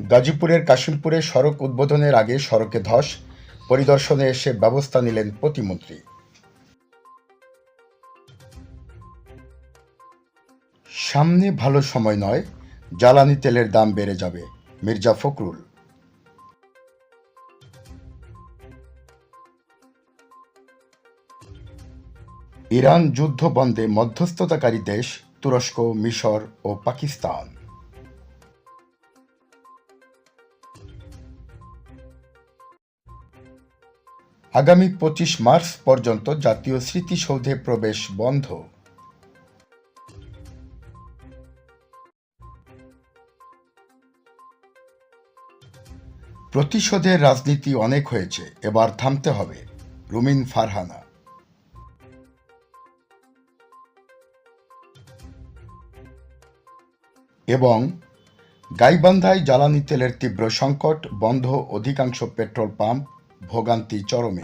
গাজীপুরের কাশিমপুরে সড়ক উদ্বোধনের আগে সড়কে ধস, পরিদর্শনে এসে ব্যবস্থা নিলেন প্রতিমন্ত্রী। সামনে ভালো সময় নয়, জ্বালানি তেলের দাম বেড়ে যাবে, মির্জা ফখরুল। ইরান যুদ্ধ বন্ধে মধ্যস্থতাকারী দেশ তুরস্ক, মিশর ও পাকিস্তান। আগামী ২৫ মার্চ পর্যন্ত জাতীয় স্মৃতিসৌধে প্রবেশ বন্ধ। প্রতিশোধের রাজনীতি অনেক হয়েছে, এবার থামতে হবে, রুমিন ফারহানা। এবং গাইবান্ধায় জ্বালানি তেলের তীব্র সংকট, বন্ধ অধিকাংশ পেট্রোল পাম্প, ভোগান্তি চরমে।